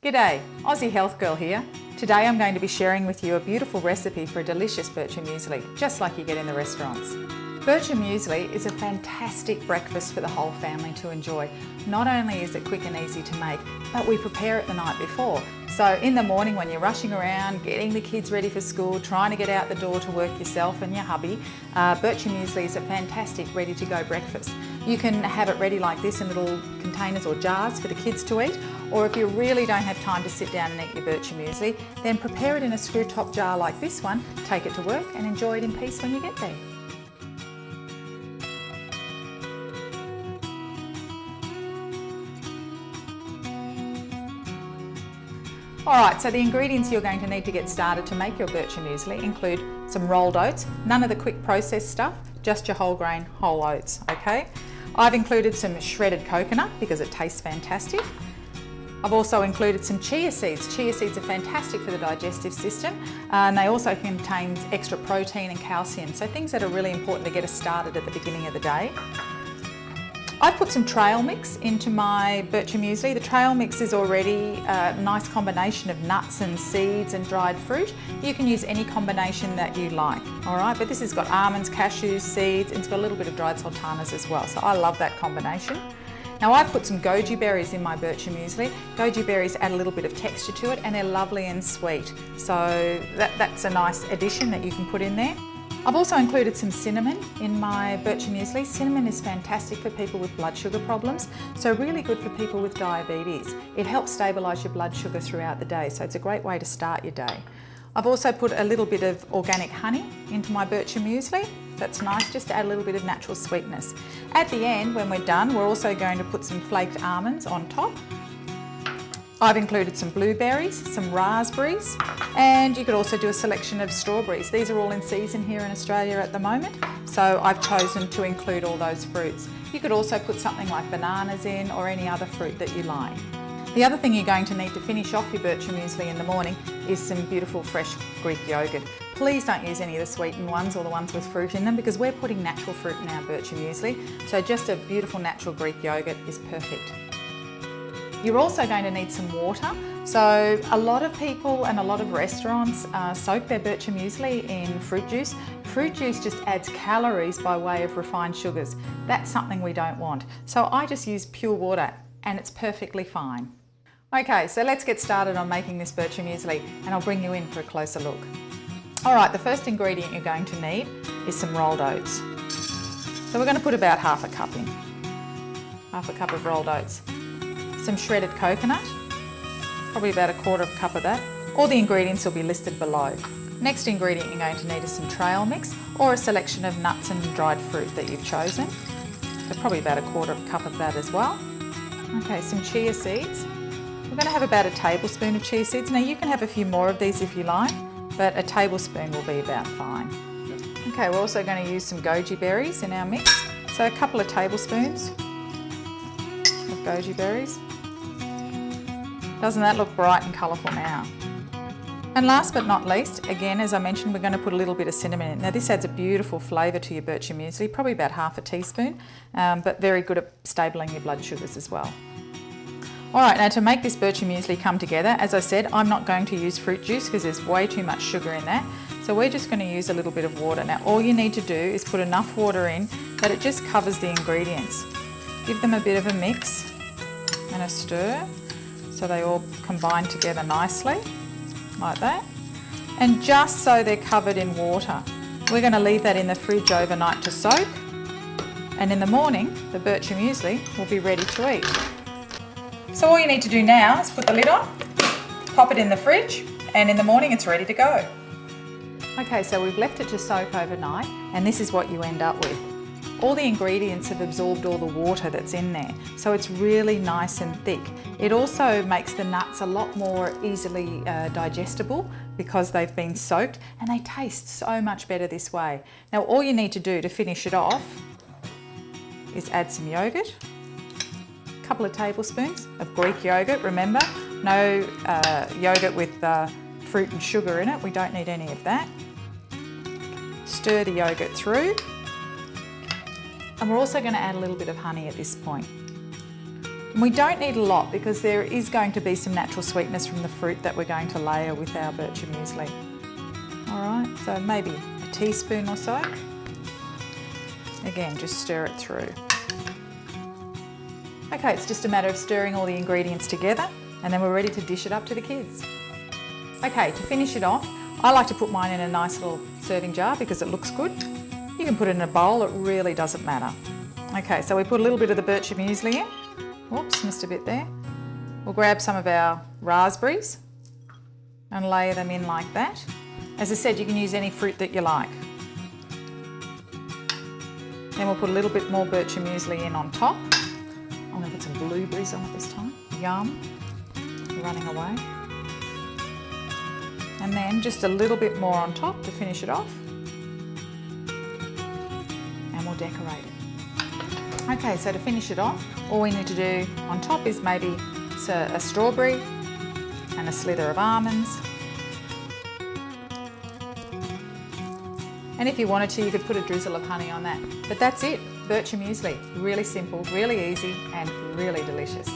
G'day, Aussie Health Girl here. Today I'm going to be sharing with you a beautiful recipe for a delicious Bircher Muesli, just like you get in the restaurants. Bircher Muesli is a fantastic breakfast for the whole family to enjoy. Not only is it quick and easy to make, but we prepare it the night before. So in the morning when you're rushing around, getting the kids ready for school, trying to get out the door to work yourself and your hubby, Bircher Muesli is a fantastic ready to go breakfast. You can have it ready like this in little containers or jars for the kids to eat, or if you really don't have time to sit down and eat your Bircher Muesli, then prepare it in a screw top jar like this one, take it to work and enjoy it in peace when you get there. Alright, so the ingredients you're going to need to get started to make your Bircher Muesli include some rolled oats, none of the quick processed stuff, just your whole grain whole oats, okay? I've included some shredded coconut because it tastes fantastic. I've also included some chia seeds. Chia seeds are fantastic for the digestive system and they also contain extra protein and calcium, so things that are really important to get us started at the beginning of the day. I've put some trail mix into my Bircher Muesli. The trail mix is already a nice combination of nuts and seeds and dried fruit. You can use any combination that you like, all right? But this has got almonds, cashews, seeds, and it's got a little bit of dried sultanas as well. So I love that combination. Now I've put some goji berries in my Bircher Muesli. Goji berries add a little bit of texture to it and they're lovely and sweet. So that's a nice addition that you can put in there. I've also included some cinnamon in my Bircher Muesli. Cinnamon is fantastic for people with blood sugar problems, so really good for people with diabetes. It helps stabilise your blood sugar throughout the day, so it's a great way to start your day. I've also put a little bit of organic honey into my Bircher Muesli. That's nice, just to add a little bit of natural sweetness. At the end, when we're done, we're also going to put some flaked almonds on top. I've included some blueberries, some raspberries, and you could also do a selection of strawberries. These are all in season here in Australia at the moment, so I've chosen to include all those fruits. You could also put something like bananas in or any other fruit that you like. The other thing you're going to need to finish off your Bircher Muesli in the morning is some beautiful fresh Greek yogurt. Please don't use any of the sweetened ones or the ones with fruit in them because we're putting natural fruit in our Bircher Muesli, so just a beautiful natural Greek yogurt is perfect. You're also going to need some water. So a lot of people and a lot of restaurants soak their Bircher Muesli in fruit juice. Fruit juice just adds calories by way of refined sugars. That's something we don't want. So I just use pure water and it's perfectly fine. Okay, so let's get started on making this Bircher Muesli and I'll bring you in for a closer look. All right, the first ingredient you're going to need is some rolled oats. So we're going to put about half a cup in. Half a cup of rolled oats. Some shredded coconut, probably about a quarter of a cup of that. All the ingredients will be listed below. Next ingredient you're going to need is some trail mix or a selection of nuts and dried fruit that you've chosen. So probably about a quarter of a cup of that as well. Okay, some chia seeds. We're going to have about a tablespoon of chia seeds. Now you can have a few more of these if you like, but a tablespoon will be about fine. Okay, we're also going to use some goji berries in our mix. So a couple of tablespoons of goji berries. Doesn't that look bright and colourful now? And last but not least, again, as I mentioned, we're going to put a little bit of cinnamon in. Now this adds a beautiful flavour to your Bircher Muesli, probably about half a teaspoon, but very good at stabling your blood sugars as well. All right, now to make this Bircher Muesli come together, as I said, I'm not going to use fruit juice because there's way too much sugar in that. So we're just going to use a little bit of water. Now all you need to do is put enough water in that it just covers the ingredients. Give them a bit of a mix and a stir so they all combine together nicely, like that. And just so they're covered in water, we're going to leave that in the fridge overnight to soak. And in the morning, the Bircher Muesli will be ready to eat. So all you need to do now is put the lid on, pop it in the fridge, and in the morning it's ready to go. Okay, so we've left it to soak overnight, and this is what you end up with. All the ingredients have absorbed all the water that's in there, so it's really nice and thick. It also makes the nuts a lot more easily digestible because they've been soaked, and they taste so much better this way. Now all you need to do to finish it off is add some yogurt, a couple of tablespoons of Greek yogurt, remember, no yogurt with fruit and sugar in it, we don't need any of that. Stir the yogurt through. And we're also going to add a little bit of honey at this point. And we don't need a lot because there is going to be some natural sweetness from the fruit that we're going to layer with our Bircher muesli. All right, so maybe a teaspoon or so. Again, just stir it through. Okay, it's just a matter of stirring all the ingredients together and then we're ready to dish it up to the kids. Okay, to finish it off, I like to put mine in a nice little serving jar because it looks good. You can put it in a bowl, it really doesn't matter. Okay, so we put a little bit of the Bircher muesli in. Whoops, missed a bit there. We'll grab some of our raspberries and lay them in like that. As I said, you can use any fruit that you like. Then we'll put a little bit more Bircher muesli in on top. I'm going to put some blueberries on it this time. Yum. Running away. And then just a little bit more on top to finish it off. And we'll decorate it. Okay, so to finish it off, all we need to do on top is maybe a strawberry and a slither of almonds. And if you wanted to, you could put a drizzle of honey on that. But that's it, Bircher muesli. Really simple, really easy, and really delicious.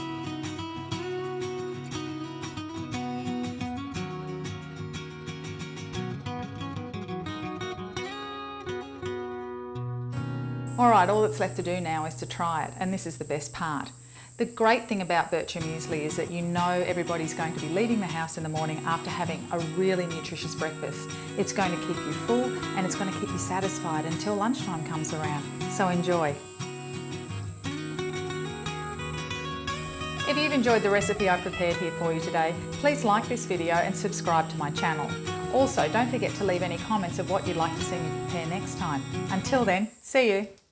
All right, all that's left to do now is to try it, and this is the best part. The great thing about Bircher muesli is that you know everybody's going to be leaving the house in the morning after having a really nutritious breakfast. It's going to keep you full and it's going to keep you satisfied until lunchtime comes around. So enjoy. If you've enjoyed the recipe I've prepared here for you today, please like this video and subscribe to my channel. Also, don't forget to leave any comments of what you'd like to see me prepare next time. Until then, see you.